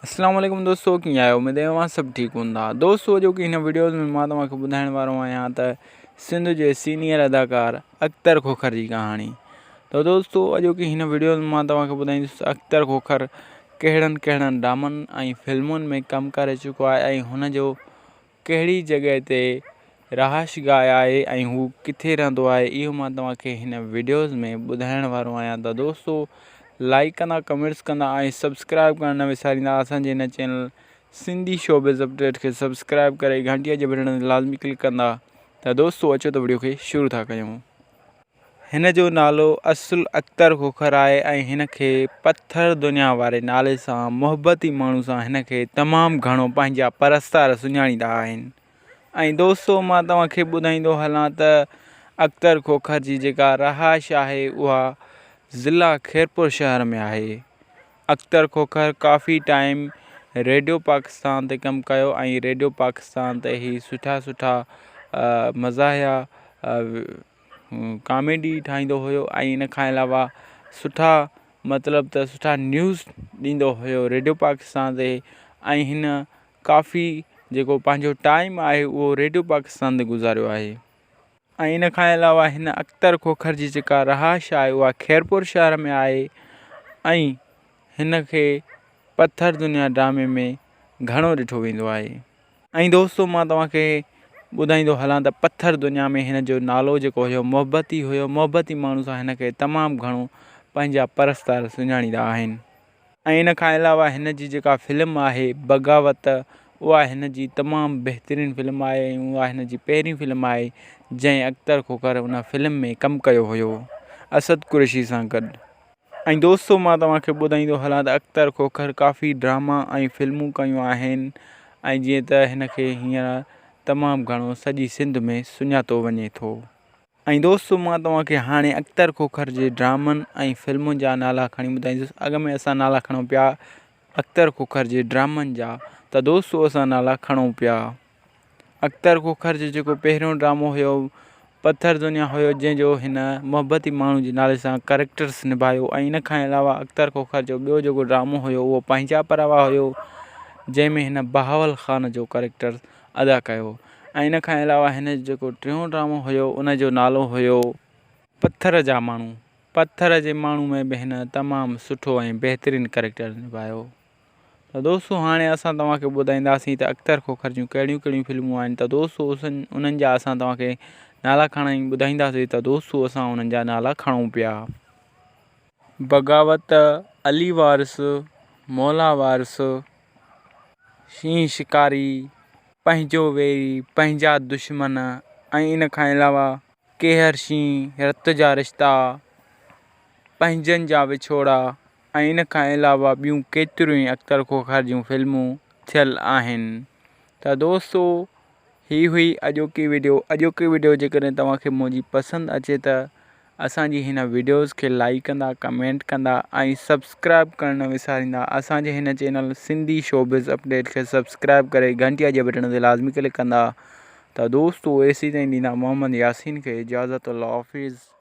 अस्सलाम वालेकुम दोस्तों, कीअं आहियो? उमेद आहे तव्हां सभु ठीकु हूंदा। दोस्तों, जो कि हिन वीडियोज़ में मां तव्हांखे ॿुधाइण वारो आहियां त सिंध जे सीनियर अदाकार अख्तर खोखर जी कहाणी। तो दोस्तों, अॼोकी हिन वीडियो में मां तव्हांखे ॿुधाईंदुसि अख्तर खोखर कहिड़नि ड्रामनि ऐं फिल्मुनि में कमु करे चुको आहे ऐं हुनजो कहिड़ी जॻह ते रहाशगाह आहे ऐं हू किथे रहंदो आहे, इहो मां तव्हांखे हिन वीडियोज़ में ॿुधाइण वारो आहियां। त दोस्तों, लाइक कंदा, कमेंट्स कंदा ऐं सब्सक्राइब करण न विसारींदा। असांजे हिन चैनल सिंधी शोबिज़ अपडेट खे सब्सक्राइब करे घंटीअ जे बटन ते लाज़मी क्लिक कंदा। त दोस्तों, अचो त वीडियो खे शुरू था कयूं। हिन जो नालो असुल अख्तर खोखर आहे ऐं हिन खे पत्थर दुनिया वारे नाले सां मुहबती माण्हू सां हिन खे तमामु घणो पंहिंजा परस्तार सुञाणींदा आहिनि। ऐं दोस्तों, मां तव्हांखे ॿुधाईंदो हलां त अख्तर खोखर जी जेका रहाइश आहे उहा ज़िला खैरपुर शहर में आहे। अख्तर खोखर काफ़ी टाइम रेडियो पाकिस्तान ते कमु कयो ऐं रेडियो पाकिस्तान ते ही सुठा मज़ाहिया कॉमेडी ठाहींदो हुयो ऐं इन खां अलावा सुठा न्यूज़ ॾींदो हुयो रेडियो पाकिस्तान ते। ऐं हिन काफ़ी जेको पंहिंजो टाइम आहे उहो रेडियो पाकिस्तान ते गुज़ारियो आहे। ऐं इन खां अलावा हिन अख्तर खोखर जी जेका रहाइश आहे उहा खैरपुर शहर में आहे ऐं हिन खे पत्थर दुनिया ड्रामे में घणो ॾिठो वेंदो आहे। ऐं दोस्तों, मां तव्हांखे ॿुधाईंदो हलां त पत्थर दुनिया में हिन जो नालो जेको हुयो मुहबती माण्हू सां हिन खे तमामु घणो पंहिंजा परस्तार सुञाणींदा आहिनि। ऐं इन खां अलावा हिन जी जेका फिल्म आहे बग़ावत, उहा हिन जी तमामु बहितरीनु फिल्म आहे ऐं उहा हिन जी पहिरीं फिल्म आहे जंहिं अख्तर खोखर उन फिल्म में कमु कयो हुयो असद कुरैशी सां गॾु। ऐं दोस्तों, मां तव्हांखे ॿुधाईंदो हलां त अख्तर खोखर काफ़ी ड्रामा ऐं फिल्मूं कयूं आहिनि ऐं जीअं त हिन खे हींअर तमामु घणो सॼी सिंध में सुञातो वञे थो। ऐं दोस्तों, मां तव्हांखे हाणे अख्तर खोखर जे ड्रामनि ऐं फिल्मुनि जा नाला खणी ॿुधाईंदुसि। अॻ में असां नाला खणूं पिया अख्तर खोखर जे ड्रामनि जा, त दोस्तों असां नाला खणूं पिया अख्तर खोखर जो जेको पहिरियों ड्रामो हुयो पत्थर दुनिया हुयो, जंहिंजो हिन मुहबती माण्हू जे नाले सां कैरेक्टर्स निभायो। ऐं इन खां अलावा अख्तर खोखर जो ॿियो जेको ड्रामो हुयो उहो पंहिंजा परवा हुयो, जंहिंमें हिन बहावल ख़ान जो कैरेक्टर अदा कयो। ऐं इन खां अलावा हिन जो जेको टियों ड्रामो हुयो उन जो नालो हुयो पत्थर जा माण्हू। पत्थर जे माण्हू में बि हिन तमामु सुठो ऐं बहितरीनु कैरेक्टर निभायो। त दोस्तों, हाणे असां तव्हांखे ॿुधाईंदासीं त अख्तर खोखर जूं कहिड़ियूं कहिड़ियूं फिल्मूं आहिनि। त दोस्तों, उन्हनि जा असां तव्हांखे नाला खणी ॿुधाईंदासीं। त दोस्तों, असां उन्हनि जा नाला खणूं पिया बग़ावत, अली वारिस, मौला वारिस, शींहं शिकारी, पंहिंजो वेरी, पंहिंजा दुश्मन, ऐं इन खां अलावा केहर शींहं, रत जा रिश्ता, पंहिंजनि जा विछोड़ा, ऐं इन खां अलावा ॿियूं केतिरियूं ई अख्तर खोखर जूं फिल्मूं थियल आहिनि। त दोस्तों, ही हुई अॼोकी वीडियो। जेकॾहिं तव्हांखे मुंहिंजी पसंदि अचे त असांजी हिन वीडियोज़ खे लाइक कंदा, कमेंट कंदा ऐं सब्सक्राइब करणु न विसारींदा। असांजे हिन चैनल सिंधी शोबिज़ अपडेट खे सब्सक्राइब करे घंटीअ जे बटन ते लाज़मी क्लिक कंदा। त दोस्तों, एसी ताईं ॾींदा मोहम्मद यासीन खे इजाज़त। अल्लाह हाफ़िज़।